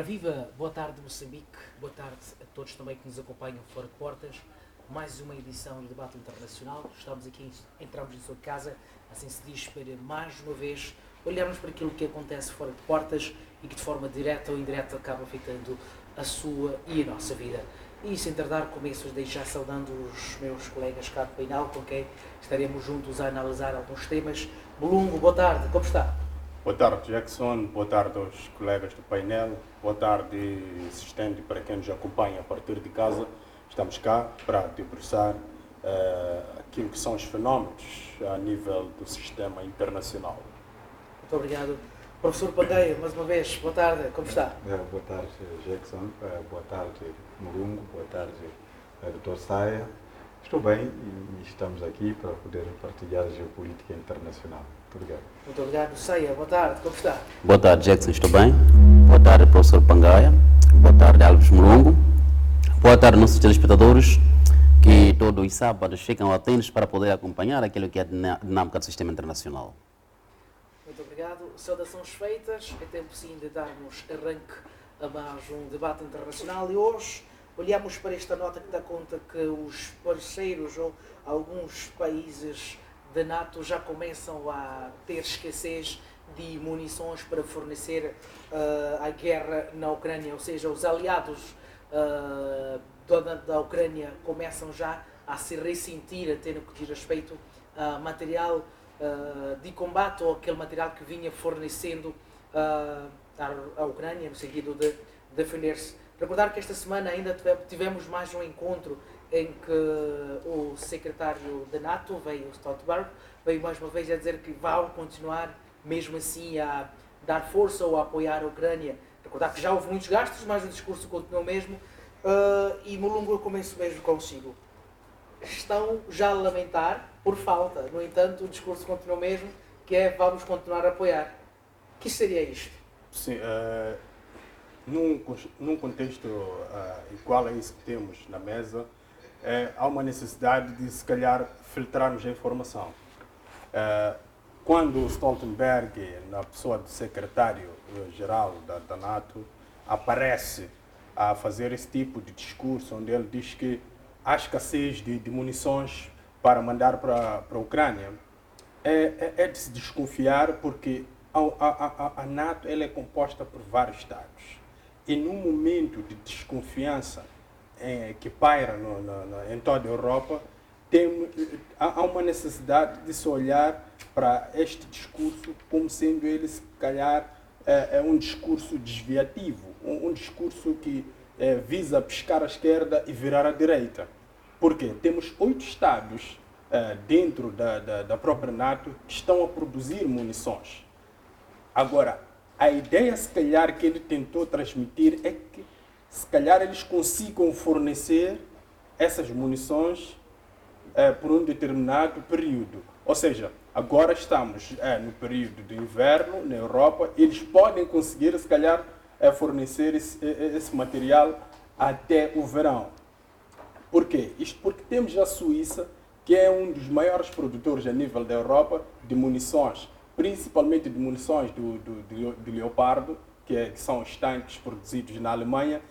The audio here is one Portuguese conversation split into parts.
Ora viva, boa tarde Moçambique, boa tarde a todos também que nos acompanham fora de portas. Mais uma edição do Debate Internacional. Estamos aqui, entramos em sua casa, assim se diz, para mais uma vez olharmos para aquilo que acontece fora de portas e que de forma direta ou indireta acaba afetando a sua e a nossa vida. E sem tardar, começo desde já saudando os meus colegas cá do painel, com quem estaremos juntos a analisar alguns temas. Bolungo, boa tarde, como está? Boa tarde, Jackson. Boa tarde aos colegas do painel. Boa tarde, assistente, para quem nos acompanha a partir de casa. Estamos cá para debruçar aquilo que são os fenómenos a nível do sistema internacional. Muito obrigado. Professor Pandeia, mais uma vez, boa tarde, como está? Boa tarde, Jackson. Boa tarde, Morungo. Boa tarde, Dr. Saia. Estou bem e estamos aqui para poder partilhar a geopolítica internacional. Muito obrigado. Muito obrigado. Saia, boa tarde, como está? Boa tarde, Jackson, estou bem. Boa tarde, professor Pangaia. Boa tarde, Alves Morungo. Boa tarde, nossos telespectadores, que todos os sábados ficam atentos para poder acompanhar aquilo que é a dinâmica do sistema internacional. Muito obrigado. Saudações feitas. É tempo sim de darmos arranque a mais um debate internacional e hoje olhamos para esta nota que dá conta que os parceiros ou alguns países da NATO já começam a ter escassez de munições para fornecer à guerra na Ucrânia, ou seja, os aliados da Ucrânia começam já a se ressentir, a ter no que diz respeito a material de combate ou aquele material que vinha fornecendo à Ucrânia no sentido de defender-se. Recordar que esta semana ainda tivemos mais um encontro em que o secretário da NATO, veio Stoltenberg, veio mais uma vez a dizer que vão continuar mesmo assim a dar força ou a apoiar a Ucrânia. Recordar que já houve muitos gastos, mas o discurso continuou mesmo. E Mulungu, eu começo mesmo consigo. Estão já a lamentar por falta, no entanto o discurso continuou mesmo, que é vamos continuar a apoiar. O que seria isto? Sim, num contexto igual a isso que temos na mesa, há uma necessidade de, se calhar, filtrarmos a informação. Quando Stoltenberg, na pessoa do secretário-geral da NATO, aparece a fazer esse tipo de discurso, onde ele diz que há escassez de munições para mandar para a Ucrânia, é de se desconfiar, porque a NATO ela é composta por vários Estados. E num momento de desconfiança que paira em toda a Europa, há uma necessidade de se olhar para este discurso como sendo ele, se calhar, um discurso desviativo, um discurso que visa pescar à esquerda e virar à direita. Porque temos 8 Estados dentro da própria NATO que estão a produzir munições. Agora, a ideia, se calhar, que ele tentou transmitir é que, se calhar, eles consigam fornecer essas munições por um determinado período. Ou seja, agora estamos no período de inverno na Europa, eles podem conseguir, se calhar, fornecer esse material até o verão. Por quê? Isto porque temos a Suíça, que é um dos maiores produtores a nível da Europa de munições, principalmente de munições do Leopardo, que são os tanques produzidos na Alemanha,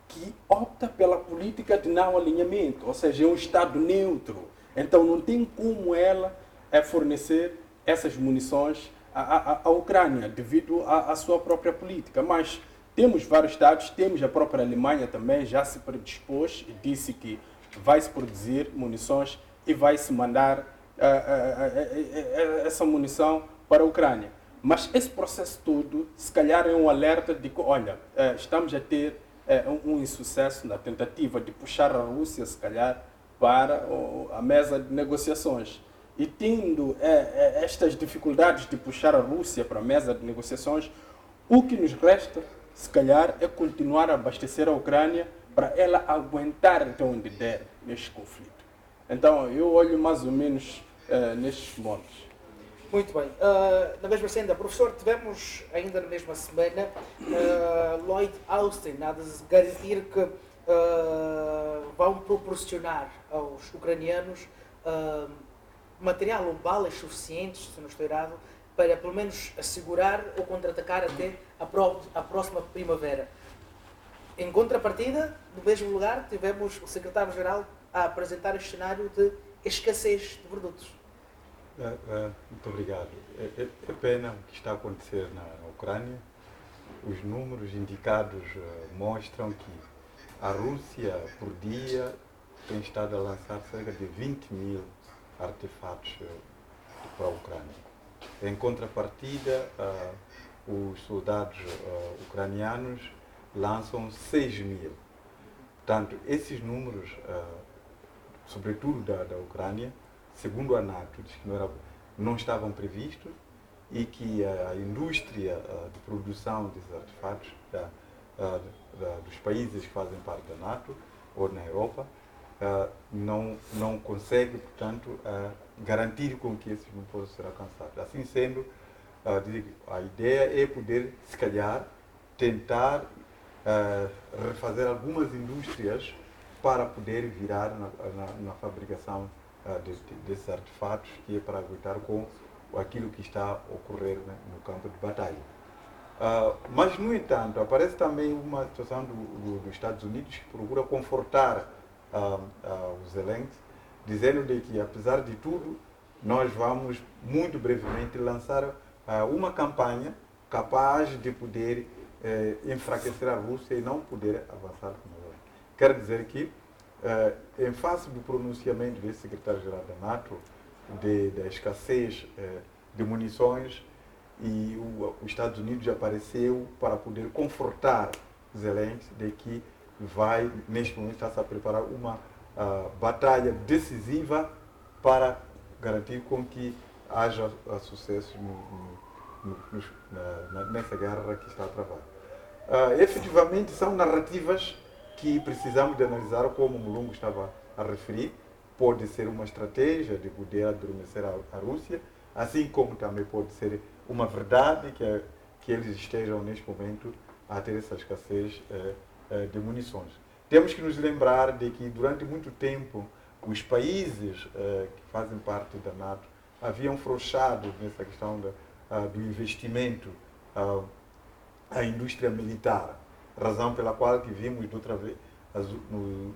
que opta pela política de não alinhamento, ou seja, é um Estado neutro. Então não tem como ela fornecer essas munições à Ucrânia, devido à sua própria política. Mas temos vários Estados, temos a própria Alemanha também, já se predispôs e disse que vai se produzir munições e vai se mandar essa munição para a Ucrânia. Mas esse processo todo, se calhar, é um alerta de que, olha, estamos a ter um insucesso na tentativa de puxar a Rússia, se calhar, para a mesa de negociações. E tendo estas dificuldades de puxar a Rússia para a mesa de negociações, o que nos resta, se calhar, é continuar a abastecer a Ucrânia para ela aguentar até onde der neste conflito. Então, eu olho mais ou menos nestes moldes. Muito bem. Na mesma senda, professor, tivemos ainda na mesma semana Lloyd Austin a garantir que vão proporcionar aos ucranianos material ou balas suficientes, se não estou errado, para pelo menos assegurar ou contra-atacar até a próxima primavera. Em contrapartida, no mesmo lugar, tivemos o secretário-geral a apresentar este cenário de escassez de produtos. Muito obrigado. É pena o que está a acontecer na Ucrânia. Os números indicados mostram que a Rússia, por dia, tem estado a lançar cerca de 20 mil artefatos para a Ucrânia. Em contrapartida, os soldados ucranianos lançam 6 mil. Portanto, esses números, sobretudo da Ucrânia, segundo a NATO, diz que não estavam previstos e que a indústria de produção desses artefatos dos países que fazem parte da NATO ou na Europa não consegue, portanto, garantir com que esses não possam ser alcançados. Assim sendo, a ideia é poder, se calhar, tentar refazer algumas indústrias para poder virar na fabricação desses artefatos, que é para aguentar com aquilo que está a ocorrer, né, no campo de batalha. Mas, no entanto, aparece também uma situação dos Estados Unidos que procura confortar os Zelensky, dizendo de que, apesar de tudo, nós vamos muito brevemente lançar uma campanha capaz de poder enfraquecer a Rússia e não poder avançar como ela. Quer dizer que, em face do pronunciamento desse secretário-geral da NATO, da escassez de munições, e os Estados Unidos apareceu para poder confortar Zelensky de que vai, neste momento, estar-se a preparar uma batalha decisiva para garantir com que haja sucesso nessa guerra que está a travar. Efetivamente, são narrativas que precisamos de analisar, como o Mulungu estava a referir. Pode ser uma estratégia de poder adormecer a Rússia, assim como também pode ser uma verdade que eles estejam, neste momento, a ter essa escassez de munições. Temos que nos lembrar de que, durante muito tempo, os países que fazem parte da NATO haviam afrouxado nessa questão do investimento à indústria militar, razão pela qual que vimos de outra vez,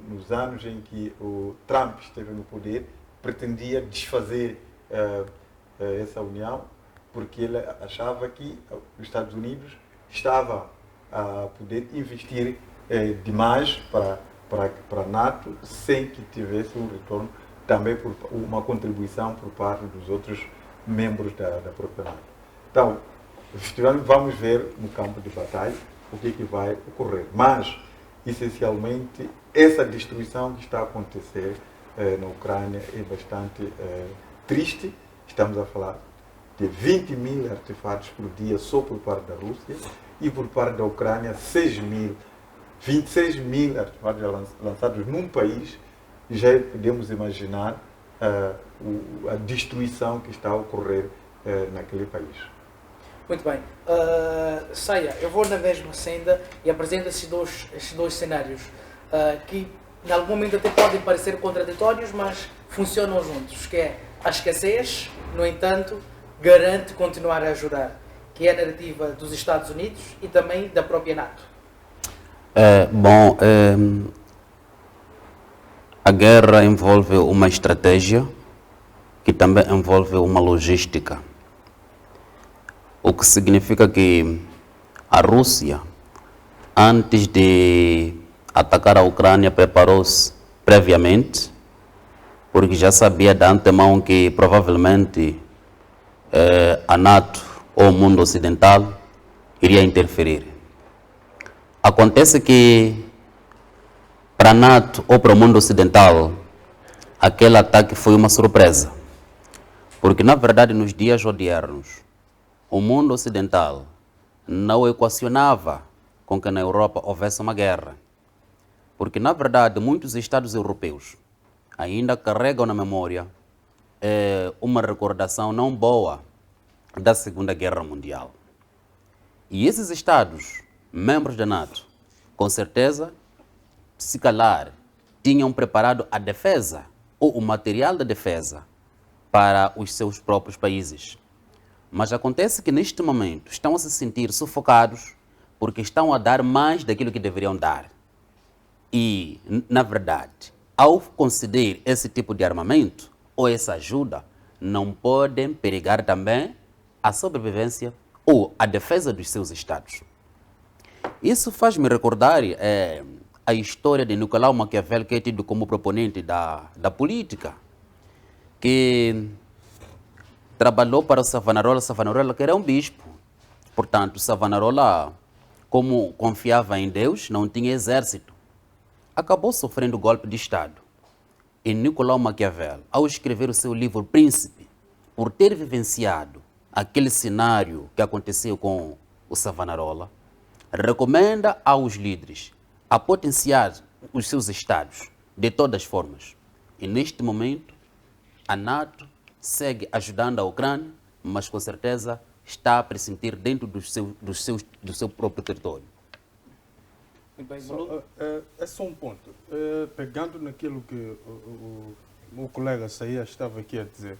nos anos em que o Trump esteve no poder, pretendia desfazer essa união, porque ele achava que os Estados Unidos estava a poder investir demais para a NATO, sem que tivesse um retorno, também por uma contribuição por parte dos outros membros da própria NATO. Então, vamos ver no campo de batalha o que vai ocorrer. Mas, essencialmente, essa destruição que está a acontecer na Ucrânia é bastante triste. Estamos a falar de 20 mil artefatos por dia só por parte da Rússia, e por parte da Ucrânia 26 mil artefatos lançados num país. Já podemos imaginar a destruição que está a ocorrer naquele país. Muito bem. Saia, eu vou na mesma senda e apresento esses dois cenários que, em algum momento, até podem parecer contraditórios, mas funcionam juntos, que é a escassez, no entanto, garante continuar a ajudar, que é a narrativa dos Estados Unidos e também da própria NATO. A guerra envolve uma estratégia que também envolve uma logística. O que significa que a Rússia, antes de atacar a Ucrânia, preparou-se previamente, porque já sabia de antemão que provavelmente a NATO ou o mundo ocidental iria interferir. Acontece que para a NATO ou para o mundo ocidental, aquele ataque foi uma surpresa, porque na verdade nos dias odiernos, o mundo ocidental não equacionava com que na Europa houvesse uma guerra, porque na verdade muitos estados europeus ainda carregam na memória uma recordação não boa da Segunda Guerra Mundial. E esses estados, membros da NATO, com certeza, se calhar, tinham preparado a defesa ou o material da defesa para os seus próprios países. Mas acontece que neste momento estão a se sentir sufocados porque estão a dar mais daquilo que deveriam dar. E, na verdade, ao conceder esse tipo de armamento ou essa ajuda, não podem perigar também a sobrevivência ou a defesa dos seus estados. Isso faz-me recordar a história de Nicolau Maquiavel, que é tido como proponente da política, que trabalhou para o Savonarola. Savonarola que era um bispo. Portanto, Savonarola, como confiava em Deus, não tinha exército, acabou sofrendo golpe de Estado. E Nicolau Maquiavel, ao escrever o seu livro Príncipe, por ter vivenciado aquele cenário que aconteceu com o Savonarola, recomenda aos líderes a potenciar os seus estados de todas as formas. E neste momento, a NATO segue ajudando a Ucrânia, mas com certeza está a pressentir dentro do seu próprio território. É só um ponto. Pegando naquilo que o meu colega Saía estava aqui a dizer,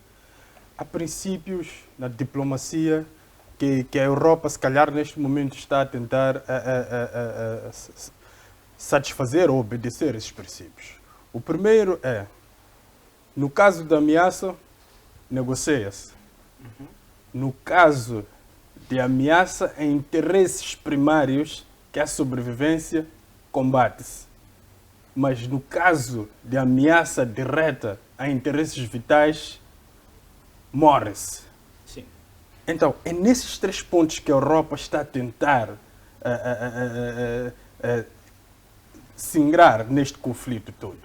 há princípios na diplomacia que a Europa, se calhar, neste momento está a tentar satisfazer ou obedecer esses princípios. O primeiro é, no caso da ameaça, negocia-se. No caso de ameaça a interesses primários, que é a sobrevivência, combate-se. Mas no caso de ameaça direta a interesses vitais, morre-se. Sim. Então, é nesses 3 pontos que a Europa está a tentar singrar neste conflito todo.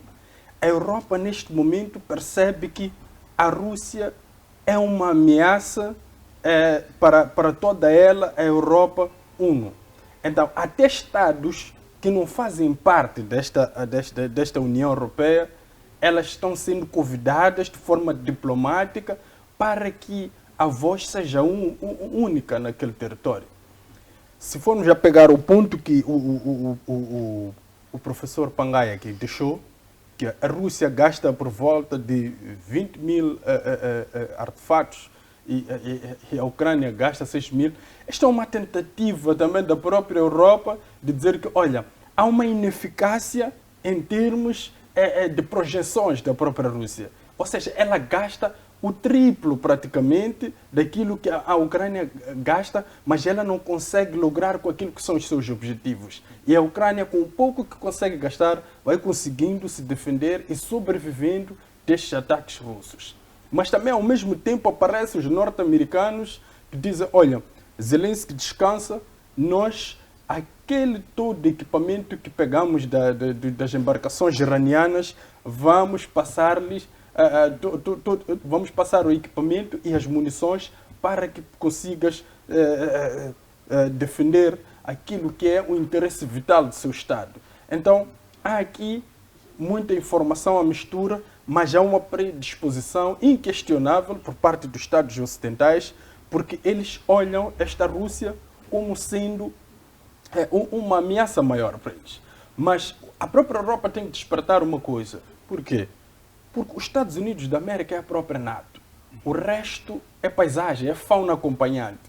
A Europa, neste momento, percebe que a Rússia é uma ameaça para toda ela, a Europa, uno. Então, até Estados que não fazem parte desta União Europeia, elas estão sendo convidadas de forma diplomática para que a voz seja única naquele território. Se formos a pegar o ponto que o professor Pangaia aqui deixou, que a Rússia gasta por volta de 20 mil artefatos e a Ucrânia gasta 6 mil. Esta é uma tentativa também da própria Europa de dizer que, olha, há uma ineficácia em termos de projeções da própria Rússia. Ou seja, ela gasta o triplo praticamente daquilo que a Ucrânia gasta, mas ela não consegue lograr com aquilo que são os seus objetivos. E a Ucrânia, com o pouco que consegue gastar, vai conseguindo se defender e sobrevivendo destes ataques russos. Mas também, ao mesmo tempo, aparecem os norte-americanos que dizem, olha, Zelensky descansa, nós, aquele todo equipamento que pegamos das embarcações iranianas, vamos passar-lhes vamos passar o equipamento e as munições para que consigas defender aquilo que é o interesse vital do seu Estado. Então, há aqui muita informação à mistura, mas há uma predisposição inquestionável por parte dos Estados ocidentais, porque eles olham esta Rússia como sendo uma ameaça maior para eles. Mas a própria Europa tem que despertar uma coisa. Por quê? Porque os Estados Unidos da América é a própria NATO. O resto é paisagem, é fauna acompanhante.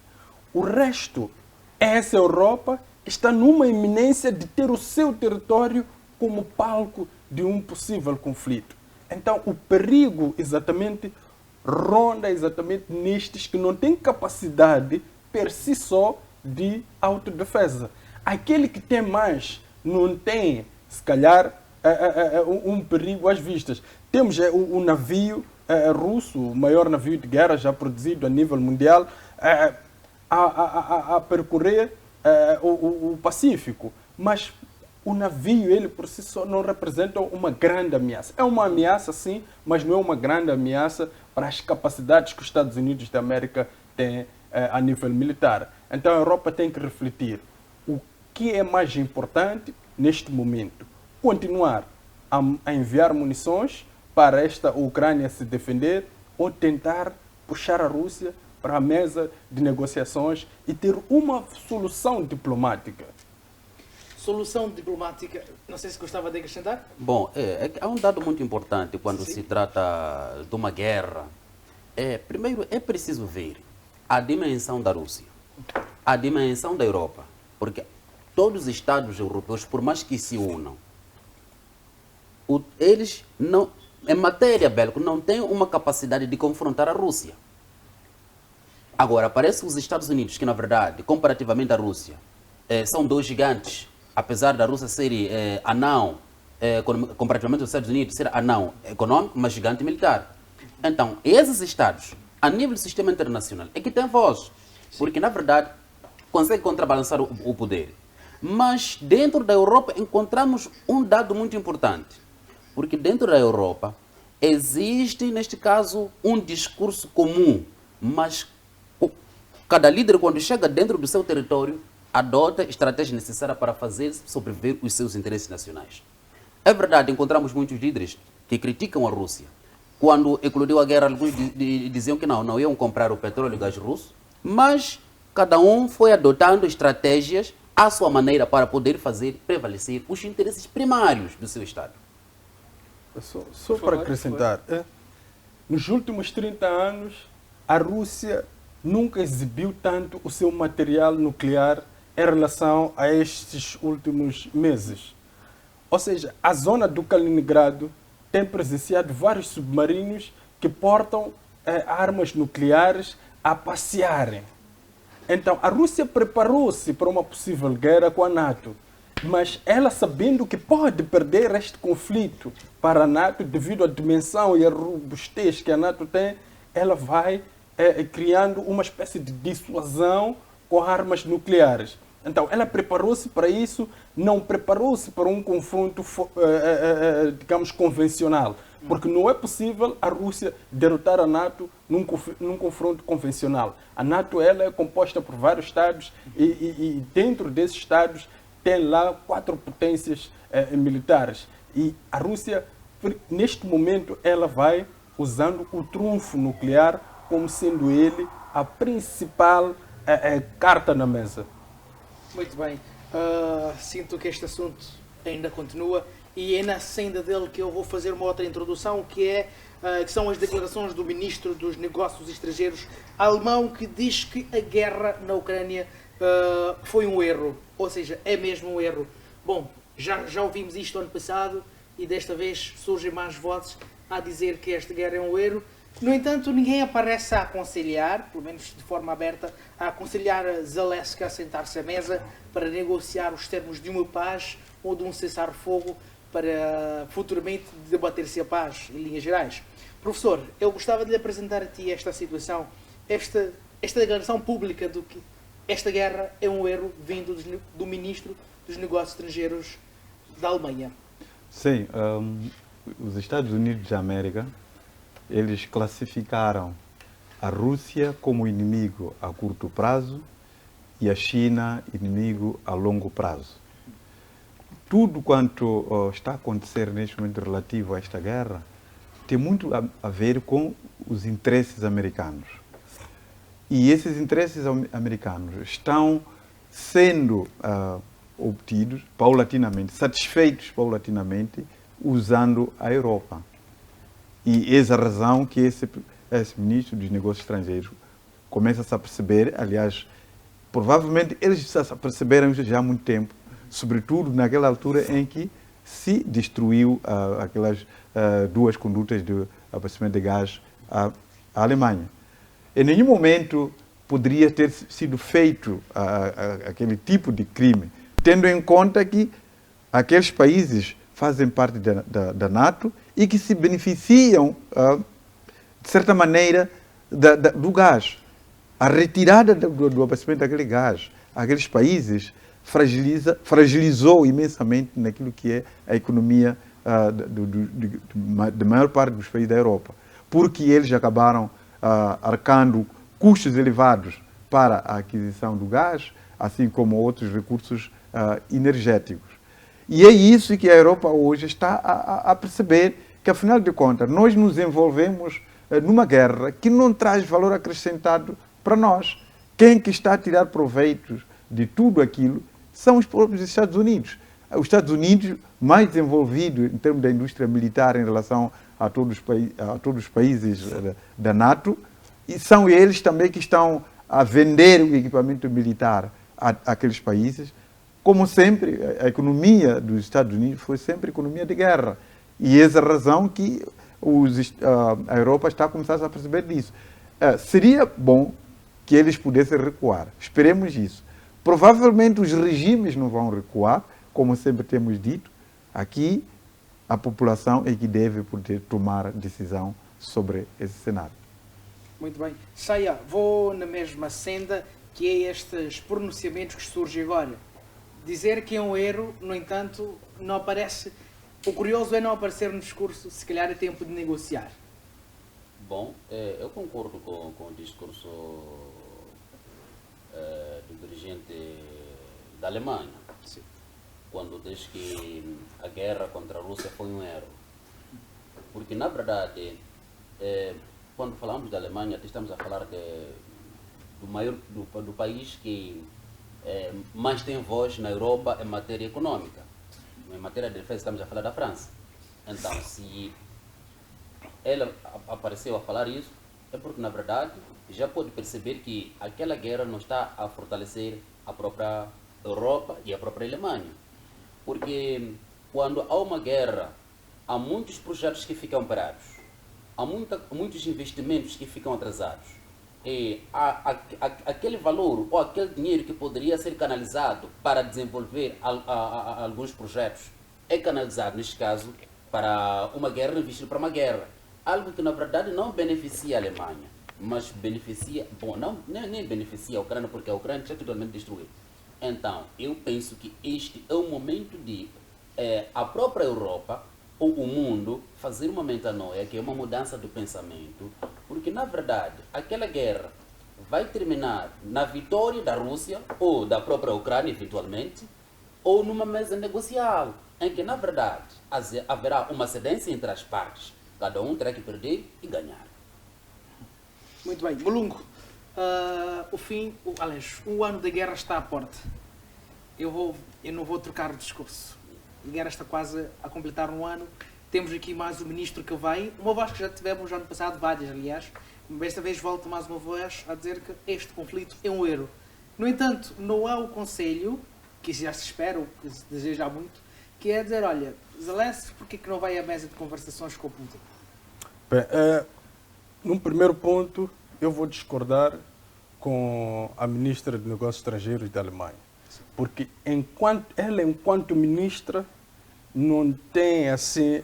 O resto é essa Europa que está numa iminência de ter o seu território como palco de um possível conflito. Então, o perigo exatamente ronda exatamente nestes que não têm capacidade per si só de autodefesa. Aquele que tem mais não tem, se calhar, um perigo às vistas. Temos o navio russo, o maior navio de guerra já produzido a nível mundial, a percorrer o Pacífico. Mas o navio, ele por si só, não representa uma grande ameaça. É uma ameaça, sim, mas não é uma grande ameaça para as capacidades que os Estados Unidos da América têm a nível militar. Então a Europa tem que refletir o que é mais importante neste momento. Continuar a enviar munições para esta Ucrânia se defender ou tentar puxar a Rússia para a mesa de negociações e ter uma solução diplomática. Solução diplomática, não sei se gostava de acrescentar? Bom, há um dado muito importante quando se trata de uma guerra. Primeiro, é preciso ver a dimensão da Rússia, a dimensão da Europa, porque todos os Estados europeus, por mais que se unam, eles não, em matéria bélica, não têm uma capacidade de confrontar a Rússia. Agora, parece que os Estados Unidos, que na verdade, comparativamente à Rússia, são dois gigantes, apesar da Rússia ser anão, comparativamente aos Estados Unidos, ser anão econômico, mas gigante militar. Então, esses Estados, a nível do sistema internacional, é que têm voz, porque na verdade, conseguem contrabalançar o poder. Mas dentro da Europa encontramos um dado muito importante. Porque dentro da Europa existe, neste caso, um discurso comum, mas cada líder, quando chega dentro do seu território, adota a estratégia necessária para fazer sobreviver os seus interesses nacionais. É verdade, encontramos muitos líderes que criticam a Rússia. Quando eclodiu a guerra, alguns diziam que não iam comprar o petróleo e gás russo, mas cada um foi adotando estratégias à sua maneira para poder fazer prevalecer os interesses primários do seu Estado. Só para acrescentar, nos últimos 30 anos, a Rússia nunca exibiu tanto o seu material nuclear em relação a estes últimos meses. Ou seja, a zona do Kaliningrado tem presenciado vários submarinos que portam armas nucleares a passearem. Então, a Rússia preparou-se para uma possível guerra com a NATO. Mas ela, sabendo que pode perder este conflito para a NATO, devido à dimensão e à robustez que a NATO tem, ela vai criando uma espécie de dissuasão com armas nucleares. Então, ela preparou-se para isso, não preparou-se para um confronto, digamos, convencional. Porque não é possível a Rússia derrotar a NATO num confronto convencional. A NATO ela é composta por vários Estados e dentro desses Estados tem lá 4 potências militares. E a Rússia, neste momento, ela vai usando o trunfo nuclear como sendo ele a principal carta na mesa. Muito bem. Sinto que este assunto ainda continua e é na senda dele que eu vou fazer uma outra introdução, que são as declarações do Ministro dos Negócios Estrangeiros alemão, que diz que a guerra na Ucrânia foi um erro, ou seja, é mesmo um erro. Bom, já ouvimos isto ano passado e desta vez surgem mais vozes a dizer que esta guerra é um erro. No entanto, ninguém aparece a aconselhar, pelo menos de forma aberta, a aconselhar Zelensky a sentar-se à mesa para negociar os termos de uma paz ou de um cessar-fogo para futuramente debater-se a paz, em linhas gerais. Professor, eu gostava de lhe apresentar a ti esta situação, esta declaração pública de que esta guerra é um erro vindo do Ministro dos Negócios Estrangeiros da Alemanha. Sim, os Estados Unidos da América, eles classificaram a Rússia como inimigo a curto prazo e a China inimigo a longo prazo. Tudo quanto está a acontecer neste momento relativo a esta guerra tem muito a ver com os interesses americanos. E esses interesses americanos estão sendo obtidos paulatinamente, satisfeitos paulatinamente, usando a Europa. E essa razão que esse ministro dos Negócios Estrangeiros começa a se perceber, aliás, provavelmente eles já se perceberam isso já há muito tempo, sobretudo naquela altura em que se destruiu aquelas 2 condutas de abastecimento de gás à Alemanha. Em nenhum momento poderia ter sido feito aquele tipo de crime, tendo em conta que aqueles países fazem parte da NATO e que se beneficiam, de certa maneira, do gás. A retirada do abastecimento daquele gás àqueles países fragilizou imensamente naquilo que é a economia da maior parte dos países da Europa, porque eles acabaram arcando custos elevados para a aquisição do gás, assim como outros recursos energéticos. E é isso que a Europa hoje está a perceber, que afinal de contas nós nos envolvemos numa guerra que não traz valor acrescentado para nós. Quem que está a tirar proveitos de tudo aquilo são os próprios Estados Unidos. Os Estados Unidos, mais desenvolvido em termos da indústria militar em relação a todos os países da NATO, e são eles também que estão a vender o equipamento militar àqueles países. Como sempre, a economia dos Estados Unidos foi sempre economia de guerra. E essa é a razão que a Europa está a começar a perceber disso. Seria bom que eles pudessem recuar. Esperemos isso. Provavelmente os regimes não vão recuar, como sempre temos dito. Aqui, a população é que deve poder tomar decisão sobre esse cenário. Muito bem. Saia, vou na mesma senda que é estes pronunciamentos que surgem agora. Dizer que é um erro, no entanto, não aparece. O curioso é não aparecer no discurso, se calhar é tempo de negociar. Bom, eu concordo com o discurso do dirigente da Alemanha. Sim. Quando diz que a guerra contra a Rússia foi um erro. Porque, na verdade, quando falamos da Alemanha, estamos a falar do país que mais tem voz na Europa em matéria econômica. Em matéria de defesa, estamos a falar da França. Então, se ela apareceu a falar isso, é porque, na verdade, já pode perceber que aquela guerra não está a fortalecer a própria Europa e a própria Alemanha. Porque quando há uma guerra, há muitos projetos que ficam parados, há muitos investimentos que ficam atrasados. E aquele valor ou aquele dinheiro que poderia ser canalizado para desenvolver alguns projetos é canalizado, neste caso, para uma guerra, investido para uma guerra. Algo que, na verdade, não beneficia a Alemanha, mas beneficia, nem beneficia a Ucrânia, porque a Ucrânia está totalmente destruída. Então, eu penso que este é o momento de a própria Europa ou o mundo fazer uma metanoia, que é uma mudança do pensamento, porque, na verdade, aquela guerra vai terminar na vitória da Rússia ou da própria Ucrânia, eventualmente, ou numa mesa negocial, em que, na verdade, haverá uma cedência entre as partes. Cada um terá que perder e ganhar. Muito bem. Mulungo, o ano da guerra está à porta. Eu não vou trocar o discurso. A guerra está quase a completar um ano. Temos aqui mais um ministro que vem. Uma voz que já tivemos no ano passado, várias, aliás. Desta vez volta mais uma voz a dizer que este conflito é um erro. No entanto, não há o conselho, que já se espera, que se deseja muito, que é dizer, olha, Zelensky, porquê que não vai à mesa de conversações com o Putin? Bem, num primeiro ponto, eu vou discordar com a ministra de Negócios Estrangeiros da Alemanha. Porque enquanto ministra, não tem assim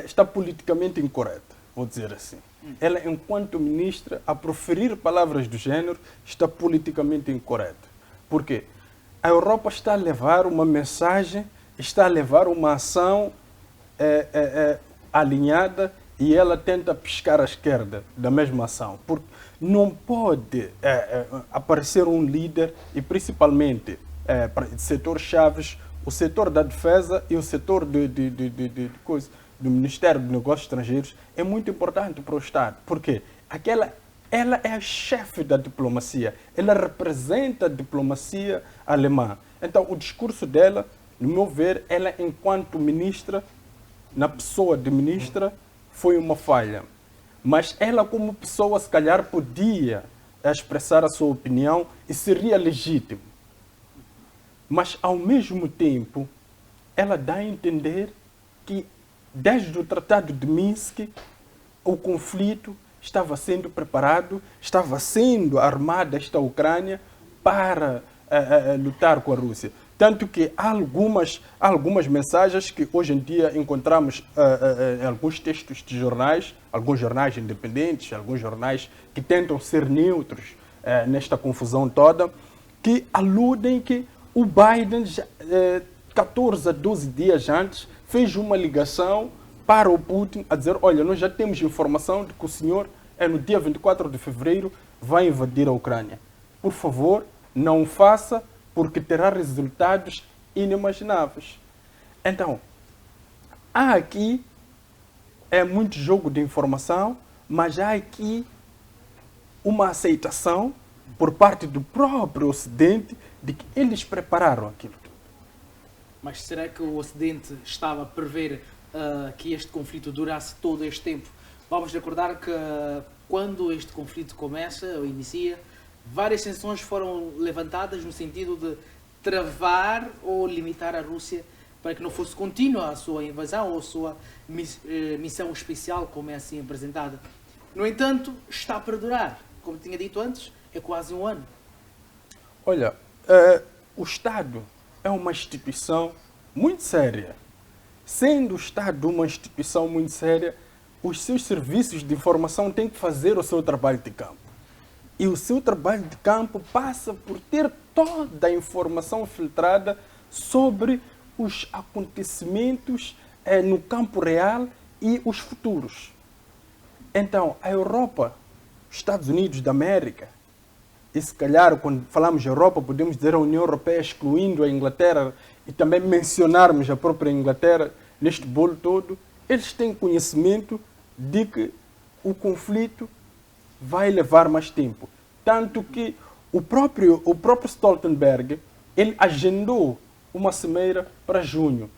está politicamente incorreta, vou dizer assim. Ela, enquanto ministra, a proferir palavras do género, está politicamente incorreta. Por quê? A Europa está a levar uma mensagem, está a levar uma ação alinhada e ela tenta piscar à esquerda da mesma ação. Porque não pode aparecer um líder e principalmente setores chaves, o setor da defesa e o setor do Ministério dos Negócios Estrangeiros é muito importante para o Estado. Porque ela é a chefe da diplomacia, ela representa a diplomacia alemã. Então o discurso dela, no meu ver, ela enquanto ministra, na pessoa de ministra, foi uma falha. Mas ela como pessoa, se calhar, podia expressar a sua opinião e seria legítimo. Mas, ao mesmo tempo, ela dá a entender que, desde o Tratado de Minsk, o conflito estava sendo preparado, estava sendo armada esta Ucrânia para lutar com a Rússia. Tanto que há algumas mensagens que hoje em dia encontramos em alguns textos de jornais, alguns jornais independentes, alguns jornais que tentam ser neutros nesta confusão toda, que aludem que o Biden, 14 a 12 dias antes, fez uma ligação para o Putin a dizer, olha, nós já temos informação de que o senhor, no dia 24 de fevereiro, vai invadir a Ucrânia. Por favor, não o faça, porque terá resultados inimagináveis. Então, há aqui muito jogo de informação, mas há aqui uma aceitação por parte do próprio Ocidente de que eles prepararam aquilo tudo. Mas será que o Ocidente estava a prever que este conflito durasse todo este tempo? Vamos recordar que quando este conflito começa ou inicia, várias sanções foram levantadas no sentido de travar ou limitar a Rússia para que não fosse contínua a sua invasão ou a sua missão especial, como é assim apresentada. No entanto, está a perdurar. Como tinha dito antes, é quase um ano. Olha, o Estado é uma instituição muito séria. Sendo o Estado uma instituição muito séria, os seus serviços de informação têm que fazer o seu trabalho de campo. E o seu trabalho de campo passa por ter toda a informação filtrada sobre os acontecimentos no campo real e os futuros. Então, a Europa, os Estados Unidos da América, e se calhar quando falamos de Europa podemos dizer a União Europeia excluindo a Inglaterra e também mencionarmos a própria Inglaterra neste bolo todo, eles têm conhecimento de que o conflito vai levar mais tempo. Tanto que o próprio Stoltenberg, ele agendou uma cimeira para junho.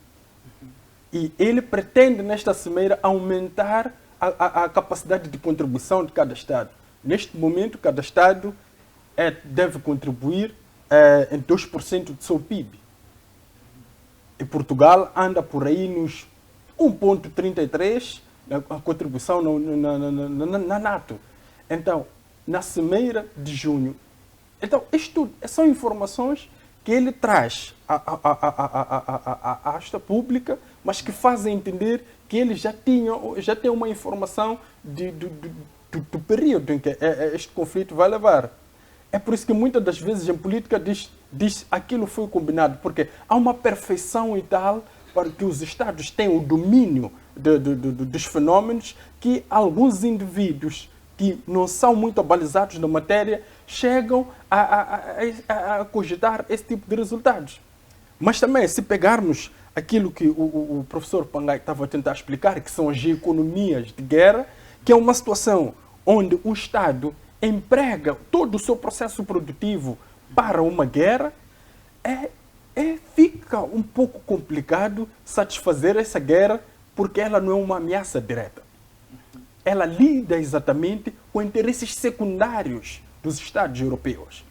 E ele pretende, nesta cimeira, aumentar a capacidade de contribuição de cada Estado. Neste momento, cada Estado deve contribuir em 2% do seu PIB. E Portugal anda por aí nos 1,33% a contribuição na NATO. Então, na cimeira de junho. Então, isto são informações que ele traz à asta pública, mas que fazem entender que ele já tem uma informação do período em que este conflito vai levar. É por isso que muitas das vezes em política diz aquilo foi combinado, porque há uma perfeição e tal para que os Estados tenham o domínio dos fenómenos que alguns indivíduos que não são muito abalizados na matéria chegam a cogitar esse tipo de resultados. Mas também, se pegarmos aquilo que o professor Pangai estava a tentar explicar, que são as economias de guerra, que é uma situação onde o Estado emprega todo o seu processo produtivo para uma guerra, fica um pouco complicado satisfazer essa guerra porque ela não é uma ameaça direta. Ela lida exatamente com interesses secundários dos Estados europeus.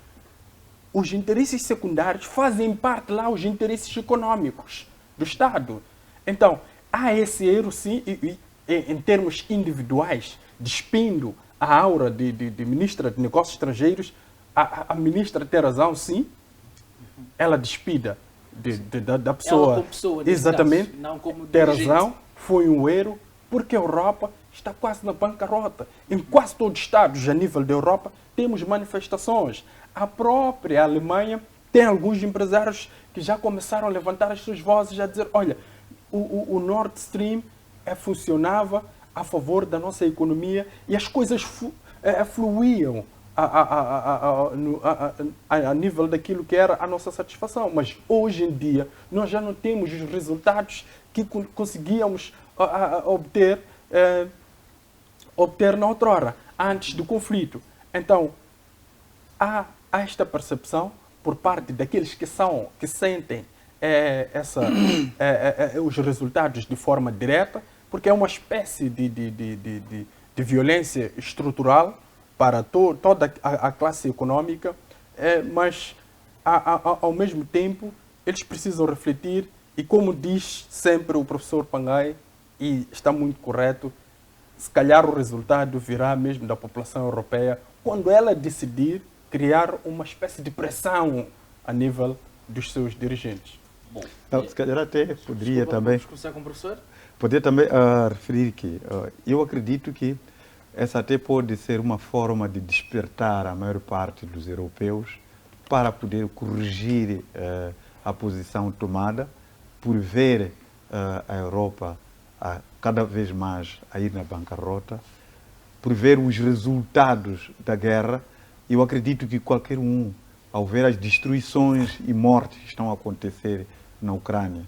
Os interesses secundários fazem parte lá os interesses econômicos do Estado. Então, há esse erro, sim, em termos individuais, despindo a aura de ministra de Negócios Estrangeiros, a ministra tem razão, sim, ela despida da pessoa. Ela como pessoa, exatamente, caso, não como tem dirigente. razão, foi um erro, porque a Europa está quase na bancarrota. Em quase todos os Estados, a nível da Europa, temos manifestações. A própria Alemanha tem alguns empresários que já começaram a levantar as suas vozes, a dizer, olha, o Nord Stream funcionava a favor da nossa economia e as coisas fluíam a nível daquilo que era a nossa satisfação. Mas hoje em dia nós já não temos os resultados que conseguíamos obter na outrora, antes do conflito. Então, há esta percepção por parte daqueles que sentem os resultados de forma direta, porque é uma espécie de violência estrutural para toda a classe econômica, mas ao mesmo tempo eles precisam refletir e, como diz sempre o professor Pangai, e está muito correto, se calhar o resultado virá mesmo da população europeia quando ela decidir criar uma espécie de pressão a nível dos seus dirigentes. Bom, Não, se calhar até poderia também... Vamos começar com o professor? Poder também referir que eu acredito que essa até pode ser uma forma de despertar a maior parte dos europeus para poder corrigir a posição tomada por ver a Europa cada vez mais a ir na bancarrota, por ver os resultados da guerra. Eu acredito que qualquer um, ao ver as destruições e mortes que estão a acontecer na Ucrânia,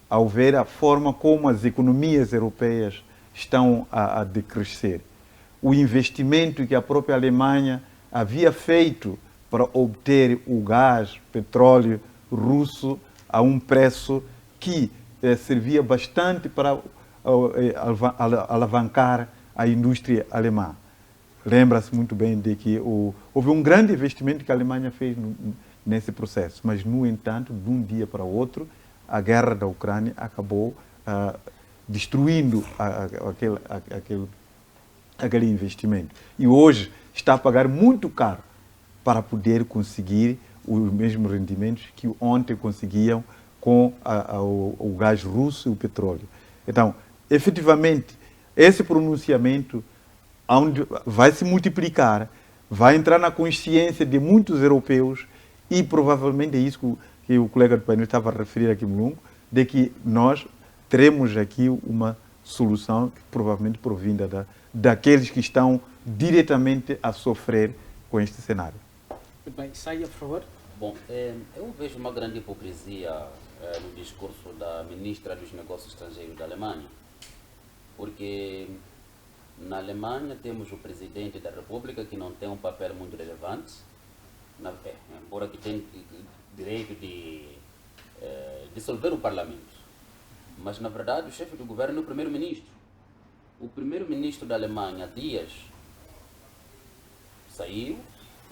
ao ver a forma como as economias europeias estão a decrescer, o investimento que a própria Alemanha havia feito para obter o gás, petróleo russo a um preço que servia bastante para alavancar a indústria alemã. Lembra-se muito bem de que houve um grande investimento que a Alemanha fez nesse processo, mas, no entanto, de um dia para o outro, a guerra da Ucrânia acabou destruindo aquele investimento. E hoje está a pagar muito caro para poder conseguir os mesmos rendimentos que ontem conseguiam com o gás russo e o petróleo. Então, efetivamente, esse pronunciamento vai se multiplicar, vai entrar na consciência de muitos europeus e provavelmente é isso que o colega do painel estava a referir aqui, Mulungu, de que nós teremos aqui uma solução que provavelmente provinda daqueles que estão diretamente a sofrer com este cenário. Muito bem, saia, por favor. Bom, eu vejo uma grande hipocrisia no discurso da ministra dos Negócios Estrangeiros da Alemanha, porque na Alemanha temos o presidente da República que não tem um papel muito relevante, embora que tenha direito de dissolver o parlamento. Mas, na verdade, o chefe do governo é o primeiro-ministro. O primeiro-ministro da Alemanha, Dias, saiu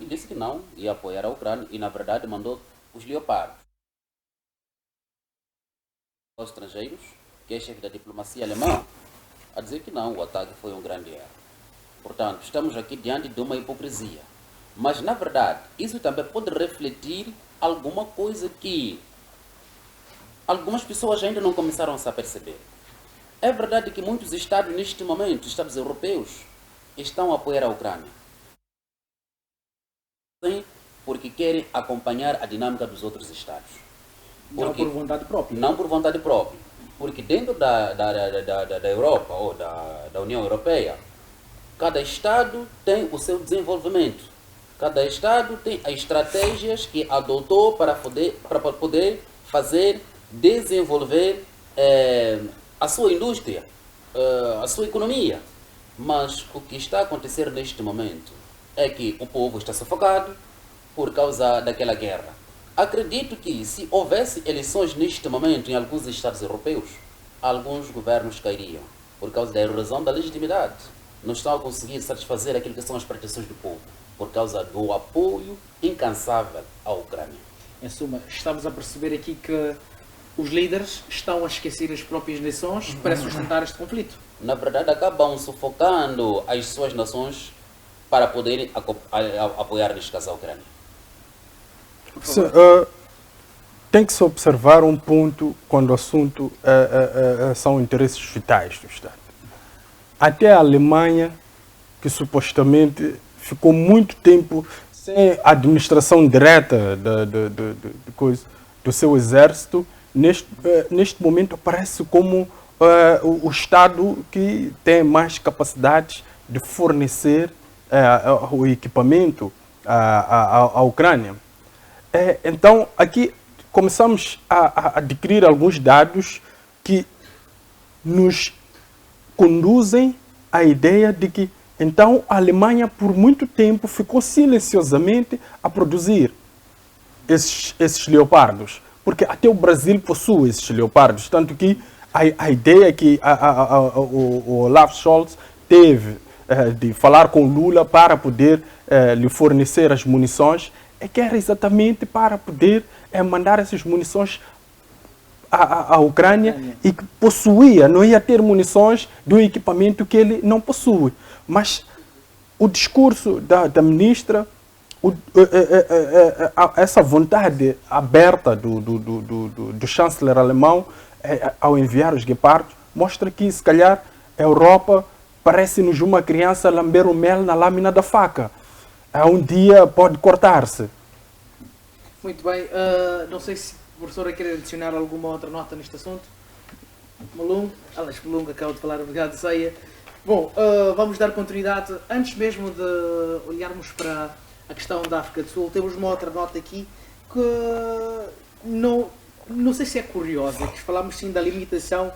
e disse que não ia apoiar a Ucrânia e, na verdade, mandou os leopardos. Os estrangeiros, que é chefe da diplomacia alemã, a dizer que não, o ataque foi um grande erro. Portanto, estamos aqui diante de uma hipocrisia. Mas, na verdade, isso também pode refletir alguma coisa que algumas pessoas ainda não começaram a perceber. É verdade que muitos estados, neste momento, estados europeus, estão a apoiar a Ucrânia. Sim, porque querem acompanhar a dinâmica dos outros estados. Não por vontade própria. Não por vontade própria. Porque dentro da Europa ou da União Europeia, cada estado tem o seu desenvolvimento. Cada estado tem as estratégias que adotou para poder desenvolver a sua indústria, a sua economia. Mas o que está a acontecer neste momento é que o povo está sufocado por causa daquela guerra. Acredito que se houvesse eleições neste momento em alguns estados europeus, alguns governos cairiam por causa da erosão da legitimidade. Não estão a conseguir satisfazer aquilo que são as pretensões do povo por causa do apoio incansável à Ucrânia. Em suma, estamos a perceber aqui que os líderes estão a esquecer as próprias nações para sustentar este conflito. Na verdade, acabam sufocando as suas nações para poderem apoiar, neste caso, a Ucrânia. Tem que se observar um ponto quando o assunto são interesses vitais do Estado. Até a Alemanha, que supostamente ficou muito tempo sem administração direta do seu exército, neste momento aparece como o Estado que tem mais capacidade de fornecer o equipamento à Ucrânia. Então, aqui começamos a adquirir alguns dados que nos conduzem à ideia de que, então, a Alemanha, por muito tempo, ficou silenciosamente a produzir esses leopardos. Porque até o Brasil possui esses leopardos. Tanto que a ideia que o Olaf Scholz teve de falar com Lula para poder lhe fornecer as munições é que era exatamente para poder mandar essas munições à Ucrânia e que possuía, não ia ter munições do equipamento que ele não possui. Mas o discurso da ministra, essa vontade aberta do chanceler alemão ao enviar os guepardos, mostra que, se calhar, a Europa parece-nos uma criança a lamber o mel na lâmina da faca. Um dia pode cortar-se. Muito bem. Não sei se a professora quer adicionar alguma outra nota neste assunto. Mulungu, Alex Mulungu acaba de falar, obrigado, Ceia. Bom, vamos dar continuidade. Antes mesmo de olharmos para a questão da África do Sul, temos uma outra nota aqui que não sei se é curiosa, que falamos sim da limitação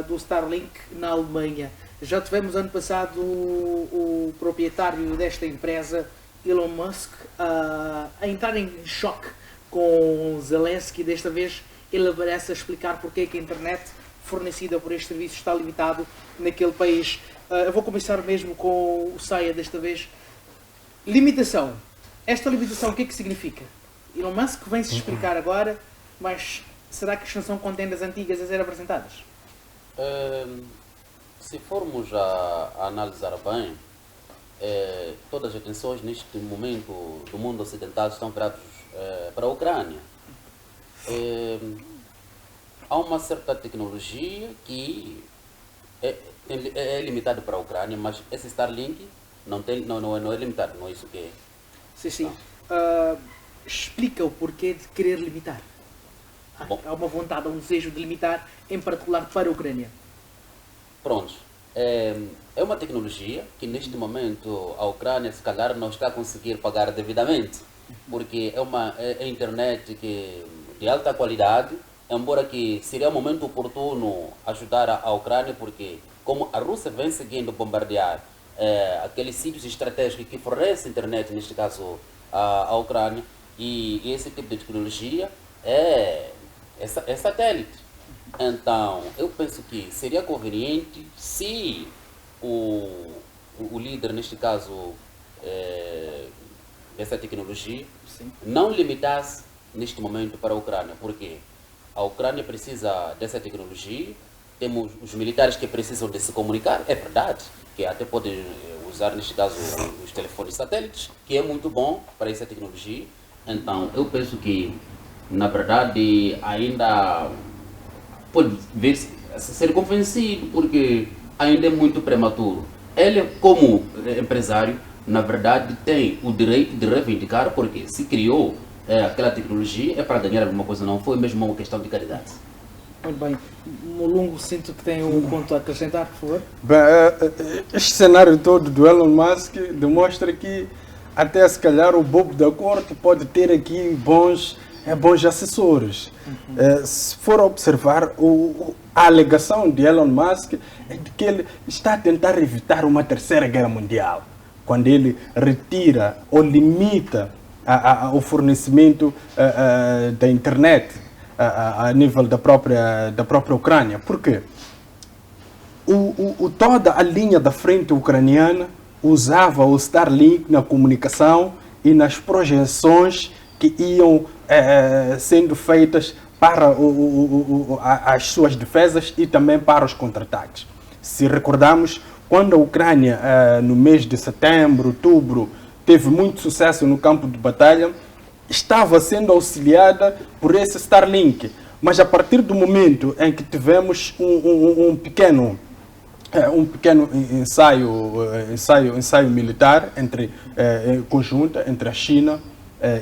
do Starlink na Alemanha. Já tivemos ano passado o proprietário desta empresa, Elon Musk, a entrar em choque com Zelensky. Desta vez ele aparece a explicar porque é que a internet fornecida por este serviço está limitado naquele país. Eu vou começar mesmo com o Saia desta vez. Limitação. Esta limitação o que é que significa? Elon Musk vem-se explicar agora, mas será que não são contendas antigas a ser apresentadas? Se formos a analisar bem, todas as atenções neste momento do mundo ocidental estão viradas para a Ucrânia. Há uma certa tecnologia que é limitada para a Ucrânia, mas esse Starlink não é limitado, não é isso que é. Sim. Explica o porquê de querer limitar. Há uma vontade, um desejo de limitar, em particular para a Ucrânia. Pronto. É uma tecnologia que neste momento a Ucrânia se calhar não está a conseguir pagar devidamente, porque é internet de alta qualidade, embora que seria um momento oportuno ajudar a Ucrânia, porque como a Rússia vem seguindo bombardear aqueles sítios estratégicos que fornecem internet, neste caso a Ucrânia, e esse tipo de tecnologia é satélite. Então, eu penso que seria conveniente se o líder, neste caso, dessa tecnologia, não limitasse neste momento para a Ucrânia, porque a Ucrânia precisa dessa tecnologia, temos os militares que precisam de se comunicar, é verdade, que até podem usar, neste caso, os telefones satélites, que é muito bom para essa tecnologia. Então, eu penso que, na verdade, ainda pode ser convencido, porque ainda é muito prematuro. Ele, como empresário, na verdade, tem o direito de reivindicar, porque se criou aquela tecnologia é para ganhar alguma coisa, não foi mesmo uma questão de caridade. Muito bem. Molungo, sinto que tem um ponto a acrescentar, por favor. Bem, este cenário todo do Elon Musk demonstra que até se calhar o bobo da corte pode ter aqui bons assessores. Se for observar, a alegação de Elon Musk é de que ele está a tentar evitar uma terceira guerra mundial, quando ele retira ou limita o fornecimento da internet a nível da própria Ucrânia. Por quê? Toda a linha da frente ucraniana usava o Starlink na comunicação e nas projeções que iam sendo feitas para as suas defesas e também para os contra-ataques. Se recordarmos, quando a Ucrânia, no mês de setembro, outubro, teve muito sucesso no campo de batalha, estava sendo auxiliada por esse Starlink. Mas a partir do momento em que tivemos um pequeno ensaio militar conjunto entre a China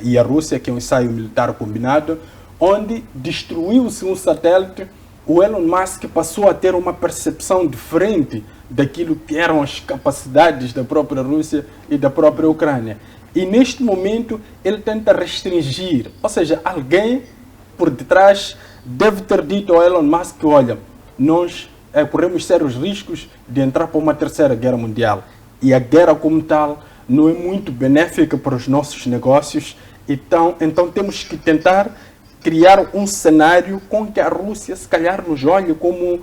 e a Rússia, que é um ensaio militar combinado, onde destruiu-se um satélite, o Elon Musk passou a ter uma percepção diferente daquilo que eram as capacidades da própria Rússia e da própria Ucrânia. E neste momento ele tenta restringir, ou seja, alguém por detrás deve ter dito ao Elon Musk: olha, nós corremos sérios riscos de entrar para uma terceira guerra mundial. E a guerra como tal não é muito benéfica para os nossos negócios, então temos que tentar criar um cenário com que a Rússia se calhar nos olhe como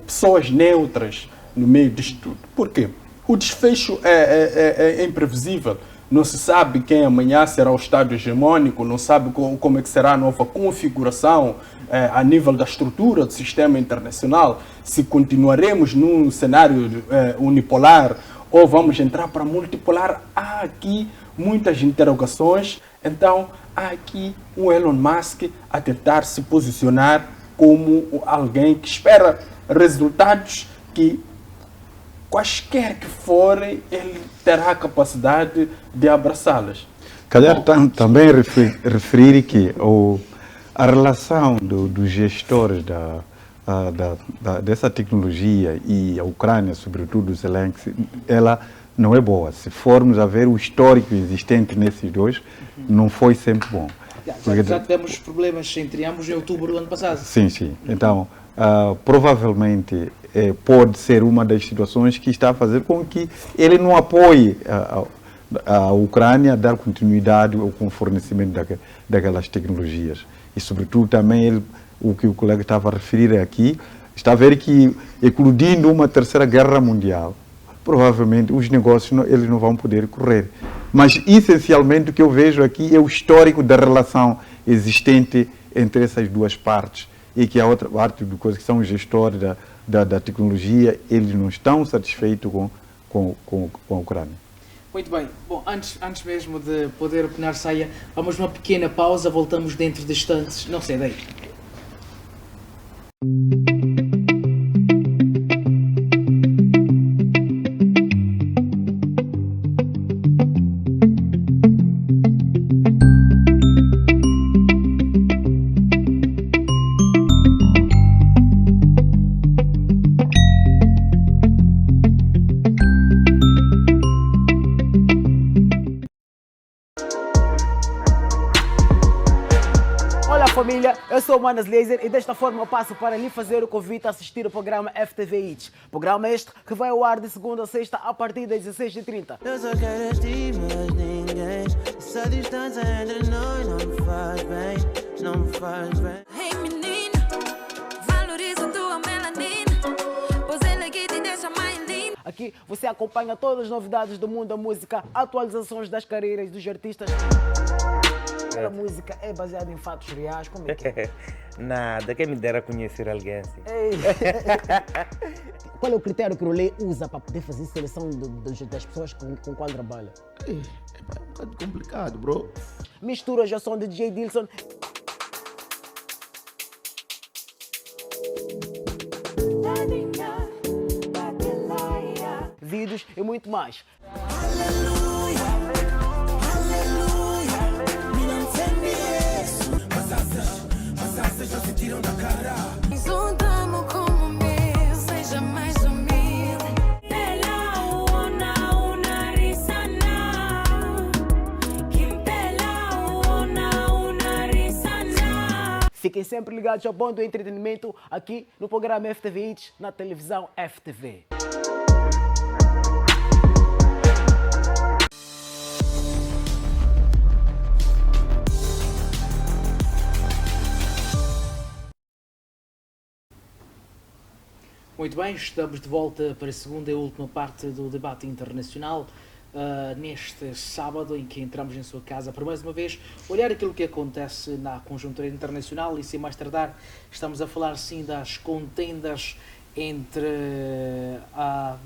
pessoas neutras no meio disto tudo. Por quê? O desfecho é imprevisível. Não se sabe quem amanhã será o Estado hegemônico, não sabe como é que será a nova configuração a nível da estrutura do sistema internacional, se continuaremos num cenário unipolar ou vamos entrar para multipolar. Há aqui muitas interrogações, então há aqui o Elon Musk a tentar se posicionar como alguém que espera resultados que, quaisquer que forem, ele terá a capacidade de abraçá-las. Calhar também referir que a relação dos gestores dessa tecnologia e a Ucrânia, sobretudo o Zelensky, ela não é boa. Se formos a ver o histórico existente nesses dois, não foi sempre bom. Já tivemos problemas entre ambos em outubro do ano passado. Sim. Então, provavelmente pode ser uma das situações que está a fazer com que ele não apoie a Ucrânia a dar continuidade com o fornecimento daquelas tecnologias. E, sobretudo, também o que o colega estava a referir aqui, Está a ver que, eclodindo uma terceira guerra mundial, provavelmente os negócios eles não vão poder correr. Mas, essencialmente, o que eu vejo aqui é o histórico da relação existente entre essas duas partes, e que a outra parte do coisa que são os gestores da tecnologia, eles não estão satisfeitos com a Ucrânia. Muito bem. Bom, antes mesmo de poder opinar, Saia, vamos uma pequena pausa, voltamos dentro de instantes. Não sei daí. Família, eu sou o Manas Laser e desta forma eu passo para lhe fazer o convite a assistir o programa FTV Hits. Programa este que vai ao ar de segunda a sexta a partir das 16h30. Eu só quero estar, mas ninguém. Essa distância entre nós não me faz bem, não me faz bem. Hey menina, valoriza tua melanina, pois ela que te deixa mais linda. Aqui você acompanha todas as novidades do mundo da música, atualizações das carreiras dos artistas. A música é baseada em fatos reais, como é que é? Nada, quem me dera conhecer alguém assim. Qual é o critério que o Rolê usa para poder fazer seleção das pessoas com qual trabalha? É um bocado complicado, bro. Misturas já são de DJ Dilson. Vídeos e muito mais. Juntamos como o meu, seja mais humilde. Fiquem sempre ligados ao bom do entretenimento aqui no programa FTV Hits, na televisão FTV. Muito bem, estamos de volta para a segunda e última parte do debate internacional, neste sábado em que entramos em sua casa para mais uma vez olhar aquilo que acontece na conjuntura internacional e sem mais tardar estamos a falar sim das contendas entre a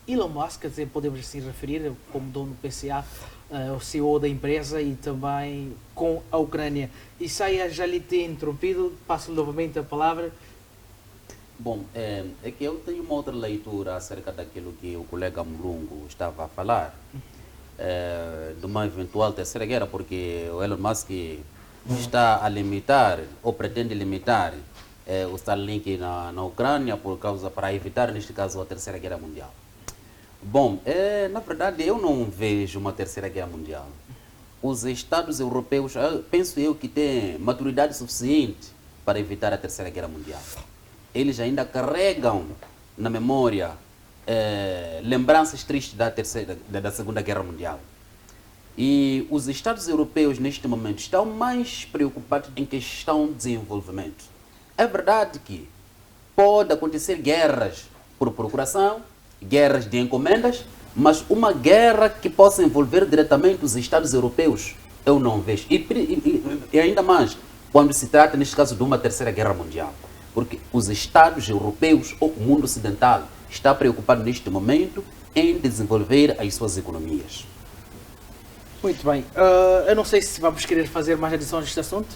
Elon Musk, quer dizer, podemos assim referir como dono do PCA, o CEO da empresa e também com a Ucrânia. E Saia, já lhe tenho interrompido, passo novamente a palavra. Bom, é que eu tenho uma outra leitura acerca daquilo que o colega Mulungu estava a falar, de uma eventual terceira guerra, porque o Elon Musk está a limitar, ou pretende limitar, o Starlink na Ucrânia para evitar, neste caso, a terceira guerra mundial. Bom, na verdade, eu não vejo uma terceira guerra mundial. Os Estados europeus, penso eu, que têm maturidade suficiente para evitar a terceira guerra mundial. Eles ainda carregam na memória lembranças tristes da Segunda Guerra Mundial. E os Estados europeus, neste momento, estão mais preocupados em questão de desenvolvimento. É verdade que pode acontecer guerras por procuração, guerras de encomendas, mas uma guerra que possa envolver diretamente os Estados europeus, eu não vejo. E ainda mais, quando se trata, neste caso, de uma terceira guerra mundial. Porque os Estados europeus, ou o mundo ocidental, está preocupado neste momento em desenvolver as suas economias. Muito bem. Eu não sei se vamos querer fazer mais adições neste assunto.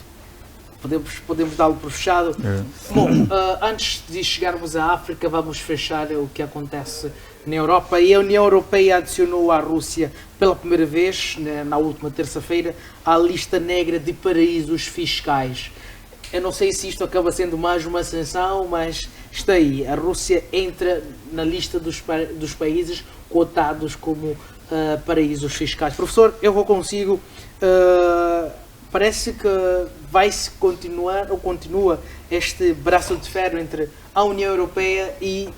Podemos dá-lo por fechado. Bom, antes de chegarmos à África, vamos fechar o que acontece na Europa. E a União Europeia adicionou a Rússia pela primeira vez, na última terça-feira, à lista negra de paraísos fiscais. Eu não sei se isto acaba sendo mais uma sanção, mas está aí. A Rússia entra na lista dos países cotados como paraísos fiscais. Professor, eu vou consigo. Parece que vai-se continuar, ou continua, este braço de ferro entre a União Europeia e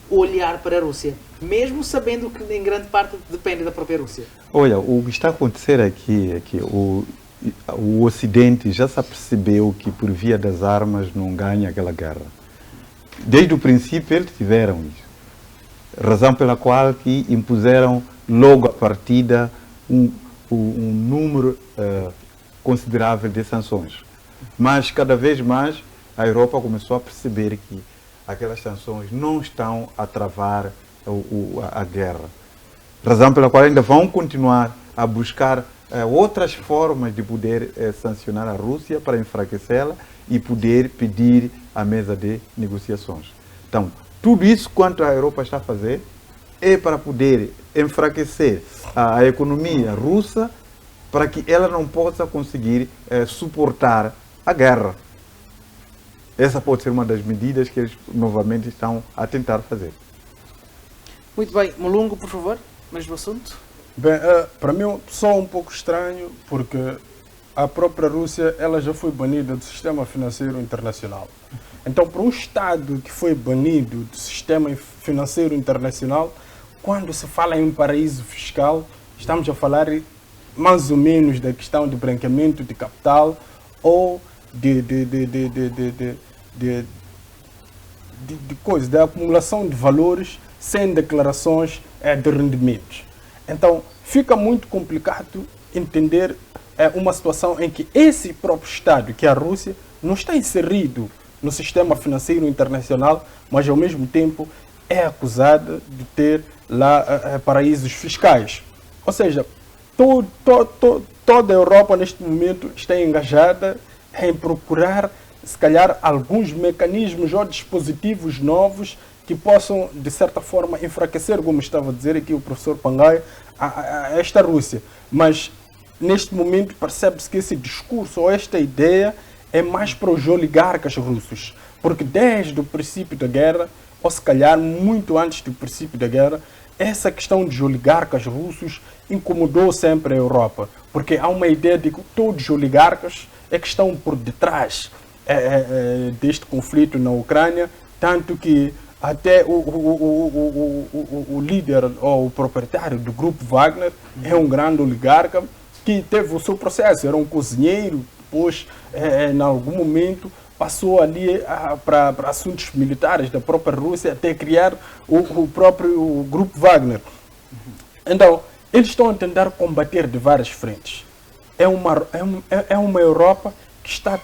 o olhar para a Rússia, mesmo sabendo que em grande parte depende da própria Rússia. Olha, o que está a acontecer aqui é que o Ocidente já se apercebeu que por via das armas não ganha aquela guerra. Desde o princípio eles tiveram isso. Razão pela qual que impuseram logo à partida um número considerável de sanções. Mas cada vez mais a Europa começou a perceber que aquelas sanções não estão a travar a guerra. Razão pela qual ainda vão continuar a buscar outras formas de poder sancionar a Rússia para enfraquecê-la e poder pedir a mesa de negociações. Então, tudo isso quanto a Europa está a fazer é para poder enfraquecer a economia russa para que ela não possa conseguir suportar a guerra. Essa pode ser uma das medidas que eles novamente estão a tentar fazer. Muito bem. Mulungu, por favor, mesmo assunto. Bem, para mim só um pouco estranho, porque a própria Rússia ela já foi banida do sistema financeiro internacional. Então, para um Estado que foi banido do sistema financeiro internacional, quando se fala em um paraíso fiscal, estamos a falar mais ou menos da questão de branqueamento de capital ou de coisa, da acumulação de valores sem declarações de rendimentos. Então, fica muito complicado entender uma situação em que esse próprio Estado, que é a Rússia, não está inserido no sistema financeiro internacional, mas ao mesmo tempo é acusada de ter lá paraísos fiscais. Ou seja, toda a Europa neste momento está engajada em procurar, se calhar, alguns mecanismos ou dispositivos novos que possam, de certa forma, enfraquecer, como estava a dizer aqui o professor Pangaia, esta Rússia. Mas, neste momento, percebe-se que esse discurso ou esta ideia é mais para os oligarcas russos. Porque desde o princípio da guerra, ou se calhar muito antes do princípio da guerra, essa questão dos oligarcas russos incomodou sempre a Europa. Porque há uma ideia de que todos os oligarcas é que estão por detrás deste conflito na Ucrânia, tanto que até o líder ou o proprietário do grupo Wagner é um grande oligarca que teve o seu processo, era um cozinheiro, depois em algum momento passou ali para assuntos militares da própria Rússia até criar o próprio grupo Wagner. Então, eles estão a tentar combater de várias frentes. É uma Europa que está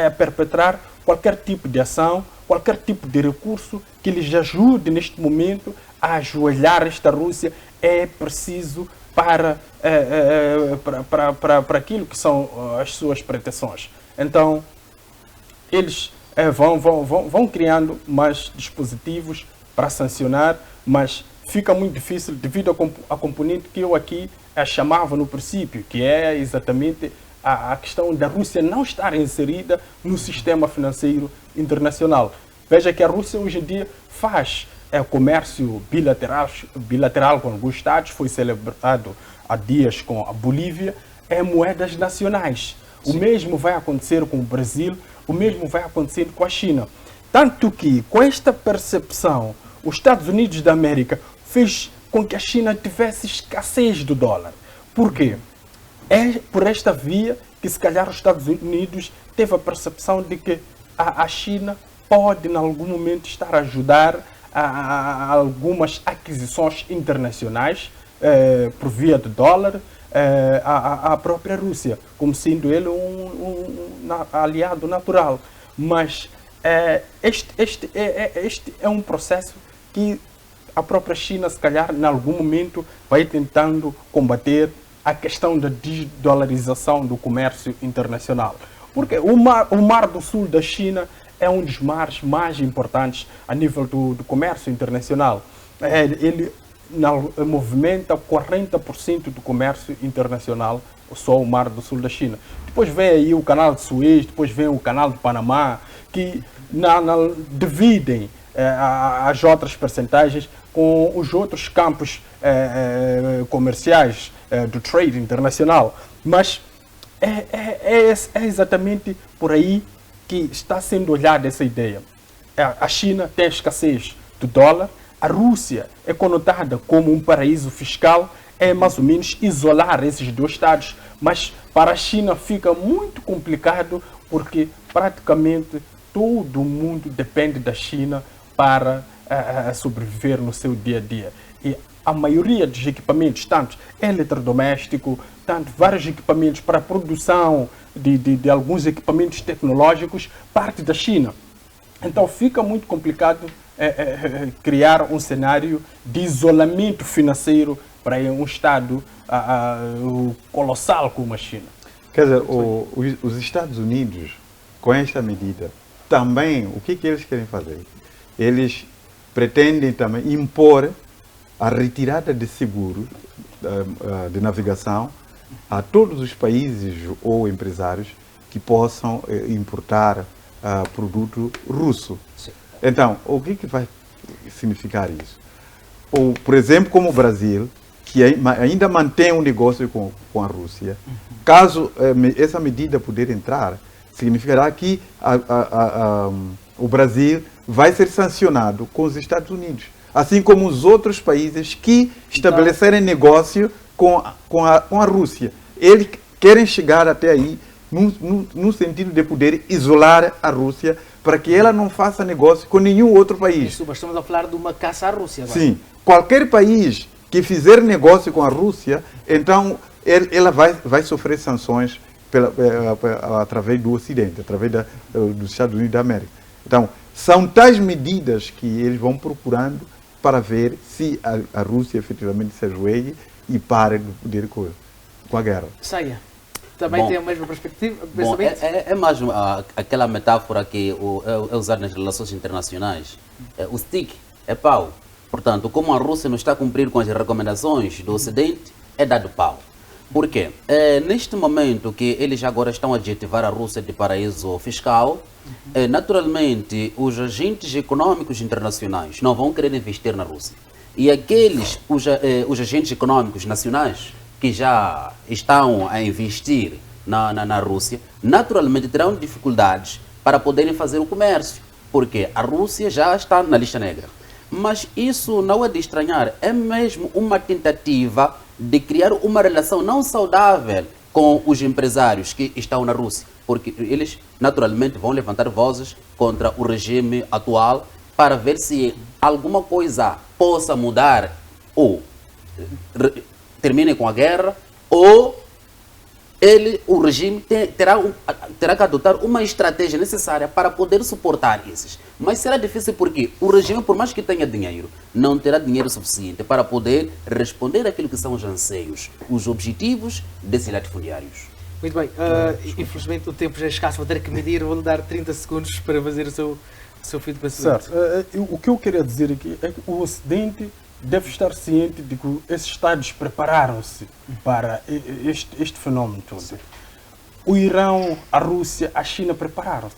a perpetrar qualquer tipo de ação, qualquer tipo de recurso que lhes ajude neste momento a ajoelhar esta Rússia é preciso para aquilo que são as suas pretensões. Então, eles vão criando mais dispositivos para sancionar, mas fica muito difícil devido à componente que eu aqui chamava no princípio, que é exatamente a questão da Rússia não estar inserida no sistema financeiro internacional. Veja que a Rússia hoje em dia faz comércio bilateral com alguns estados, foi celebrado há dias com a Bolívia, moedas nacionais. O mesmo vai acontecer com o Brasil, o mesmo vai acontecer com a China. Tanto que, com esta percepção, os Estados Unidos da América fez com que a China tivesse escassez do dólar. Por quê? É por esta via que, se calhar, os Estados Unidos teve a percepção de que a China pode, em algum momento, estar a ajudar a algumas aquisições internacionais por via de dólar à própria Rússia, como sendo ele um aliado natural. Mas este é um processo que a própria China, se calhar, em algum momento, vai tentando combater a questão da desdolarização do comércio internacional. Porque o Mar do Sul da China é um dos mares mais importantes a nível do comércio internacional. Ele movimenta 40% do comércio internacional, só o Mar do Sul da China. Depois vem aí o Canal de Suez, depois vem o Canal de Panamá, que dividem as outras percentagens com os outros campos comerciais do trade internacional. Mas é exatamente por aí que está sendo olhada essa ideia. A China tem escassez do dólar, a Rússia é conotada como um paraíso fiscal, é mais ou menos isolar esses dois estados, mas para a China fica muito complicado porque praticamente todo mundo depende da China para sobreviver no seu dia a dia. E a maioria dos equipamentos, tanto eletrodoméstico, tanto vários equipamentos para a produção de alguns equipamentos tecnológicos, parte da China. Então fica muito complicado criar um cenário de isolamento financeiro para um Estado colossal como a China. Quer dizer, os Estados Unidos, com esta medida, também, o que eles querem fazer? Eles pretendem também impor a retirada de seguro de navegação a todos os países ou empresários que possam importar produto russo. Sim. Então, o que vai significar isso? Ou, por exemplo, como o Brasil, que ainda mantém um negócio com a Rússia, caso essa medida puder entrar, significará que o Brasil vai ser sancionado com os Estados Unidos, assim como os outros países que estabelecerem negócio com a Rússia. Eles querem chegar até aí no sentido de poder isolar a Rússia para que ela não faça negócio com nenhum outro país. Isso, mas estamos a falar de uma caça à Rússia agora. Sim. Qualquer país que fizer negócio com a Rússia, então ela vai sofrer sanções através do Ocidente, através dos Estados Unidos da América. Então, são tais medidas que eles vão procurando para ver se a Rússia efetivamente se ajoelhe e pare de poder com a guerra. Saia. Também tem a mesma perspectiva? Bom, é mais aquela metáfora que é usada nas relações internacionais. O stick é pau. Portanto, como a Rússia não está a cumprir com as recomendações do Ocidente, é dado pau. Por quê? Neste momento que eles agora estão a adjetivar a Rússia de paraíso fiscal, naturalmente os agentes econômicos internacionais não vão querer investir na Rússia. E os agentes econômicos nacionais que já estão a investir na Rússia, naturalmente terão dificuldades para poderem fazer o comércio, porque a Rússia já está na lista negra. Mas isso não é de estranhar, é mesmo uma tentativa de criar uma relação não saudável com os empresários que estão na Rússia, porque eles naturalmente vão levantar vozes contra o regime atual para ver se alguma coisa possa mudar ou termine com a guerra, ou o regime terá que adotar uma estratégia necessária para poder suportar esses. Mas será difícil porque o regime, por mais que tenha dinheiro, não terá dinheiro suficiente para poder responder àquilo que são os anseios, os objetivos desses latifundiários. Muito bem. Infelizmente o tempo já é escasso, vou ter que medir, vou-lhe dar 30 segundos para fazer o seu fim de pensamento. Certo. O que eu queria dizer aqui é que o Ocidente deve estar ciente de que esses Estados prepararam-se para este fenómeno todo. O Irão, a Rússia, a China prepararam-se.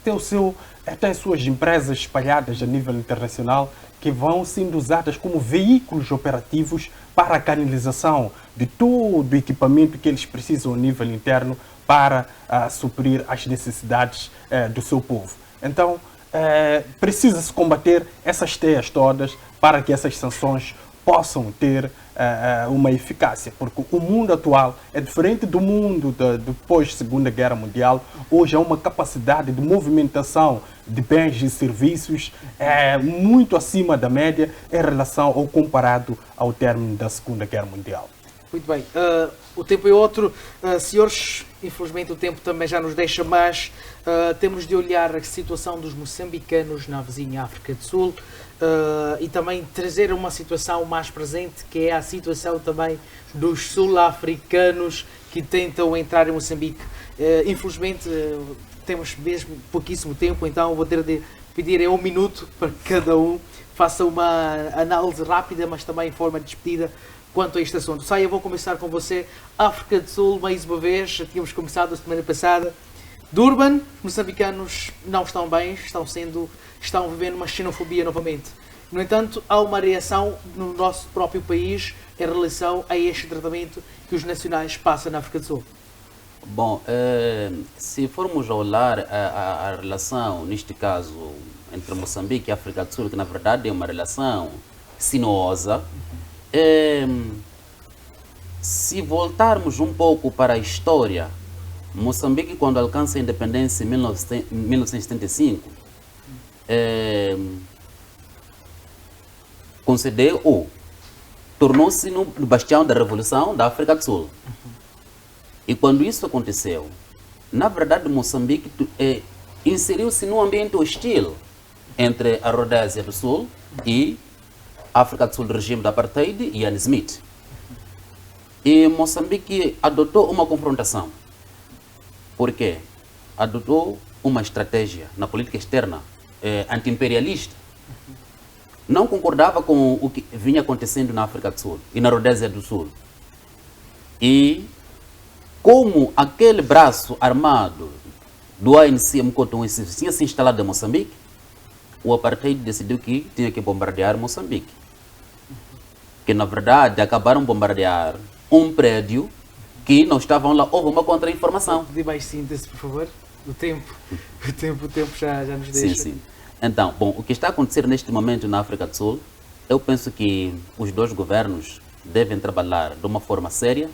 Tem suas empresas espalhadas a nível internacional que vão sendo usadas como veículos operativos para a canalização de todo o equipamento que eles precisam a nível interno para suprir as necessidades do seu povo. Então, precisa-se combater essas teias todas para que essas sanções possam ter uma eficácia, porque o mundo atual é diferente do mundo depois da Segunda Guerra Mundial. Hoje há uma capacidade de movimentação de bens e serviços muito acima da média em relação ou comparado ao término da Segunda Guerra Mundial. Muito bem. O tempo é outro. Senhores, infelizmente o tempo também já nos deixa, mas temos de olhar a situação dos moçambicanos na vizinha África do Sul e também trazer uma situação mais presente, que é a situação também dos sul-africanos que tentam entrar em Moçambique. Infelizmente temos mesmo pouquíssimo tempo, então vou ter de pedir 1 minuto para que cada um faça uma análise rápida, mas também em forma de despedida quanto a este assunto. Saia, vou começar com você. África do Sul, mais uma vez, já tínhamos começado a semana passada. Durban, os moçambicanos não estão bem, estão vivendo uma xenofobia novamente. No entanto, há uma reação no nosso próprio país em relação a este tratamento que os nacionais passam na África do Sul. Bom, se formos a olhar a relação, neste caso, entre Moçambique e África do Sul, que na verdade é uma relação sinuosa, se voltarmos um pouco para a história, Moçambique, quando alcança a independência em 1975, concedeu ou tornou-se no bastião da revolução da África do Sul. E quando isso aconteceu, na verdade Moçambique inseriu-se num ambiente hostil entre a Rodésia do Sul e a África do Sul do regime da Apartheid e Ian Smith. E Moçambique adotou uma confrontação. Por quê? Adotou uma estratégia na política externa anti-imperialista. Não concordava com o que vinha acontecendo na África do Sul e na Rodésia do Sul. E como aquele braço armado do ANC Mkoto tinha se instalado em Moçambique, o Apartheid decidiu que tinha que bombardear Moçambique. Que na verdade acabaram de bombardear um prédio que não estavam lá. Houve uma contra-informação. Dê mais síntese, por favor. O tempo já nos deixa. Sim. Então, bom, o que está a acontecer neste momento na África do Sul, eu penso que os dois governos devem trabalhar de uma forma séria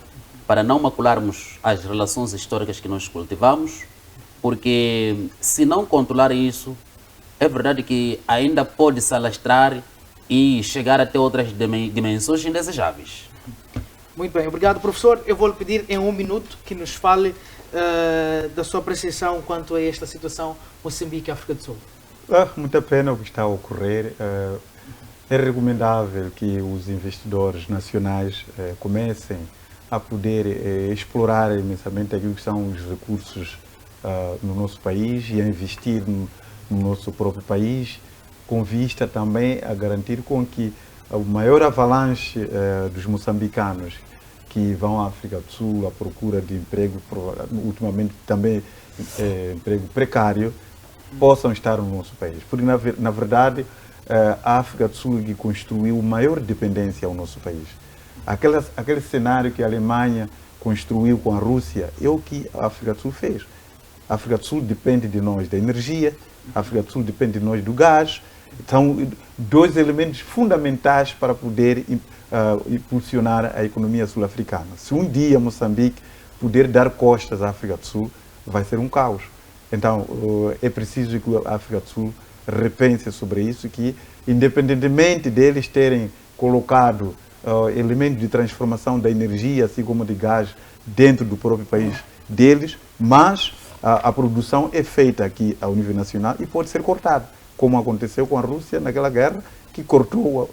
para não macularmos as relações históricas que nós cultivamos, porque se não controlarem isso, é verdade que ainda pode se alastrar e chegar até outras dimensões indesejáveis. Muito bem, obrigado, professor. Eu vou lhe pedir em 1 minuto que nos fale da sua apreciação quanto a esta situação Moçambique e África do Sul. Muita pena o que está a ocorrer. É recomendável que os investidores nacionais comecem a poder explorar imensamente aquilo que são os recursos no nosso país e a investir no nosso próprio país, com vista também a garantir com que o maior avalanche dos moçambicanos que vão à África do Sul à procura de emprego, ultimamente também emprego precário, possam estar no nosso país. Porque, na verdade, a África do Sul que construiu maior dependência ao nosso país. Aquele cenário que a Alemanha construiu com a Rússia é o que a África do Sul fez. A África do Sul depende de nós da energia, a África do Sul depende de nós do gás. São dois elementos fundamentais para poder impulsionar a economia sul-africana. Se um dia Moçambique puder dar costas à África do Sul, vai ser um caos. Então, é preciso que a África do Sul repense sobre isso, que independentemente deles terem colocado elementos de transformação da energia, assim como de gás, dentro do próprio país deles, mas a produção é feita aqui ao nível nacional e pode ser cortada, como aconteceu com a Rússia naquela guerra, que cortou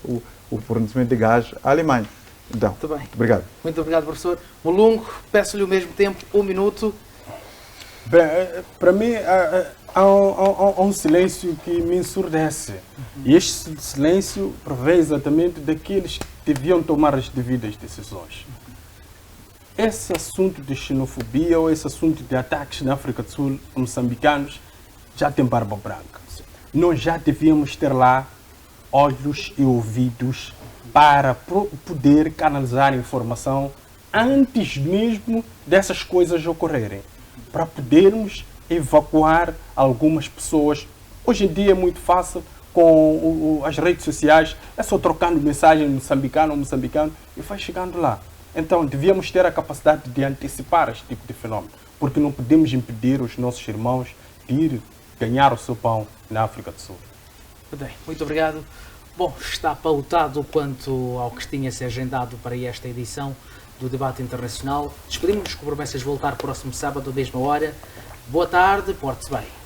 o fornecimento de gás à Alemanha. Então, muito bem. Obrigado. Muito obrigado, professor. Molungo, peço-lhe o mesmo tempo, 1 minuto. Bem, para mim, há um silêncio que me ensurdece. E este silêncio provém exatamente daqueles que deviam tomar as devidas decisões. Esse assunto de xenofobia ou esse assunto de ataques na África do Sul a moçambicanos já tem barba branca. Nós já devíamos ter lá olhos e ouvidos para poder canalizar informação antes mesmo dessas coisas ocorrerem, para podermos evacuar algumas pessoas. Hoje em dia é muito fácil com as redes sociais, é só trocando mensagem moçambicano e vai chegando lá. Então devíamos ter a capacidade de antecipar este tipo de fenómeno, porque não podemos impedir os nossos irmãos de ir ganhar o seu pão na África do Sul. Bem, muito obrigado. Bom, está pautado quanto ao que tinha-se agendado para esta edição do Debate Internacional. Despedimos-nos com promessas de voltar próximo sábado, à mesma hora. Boa tarde, porte-se bem.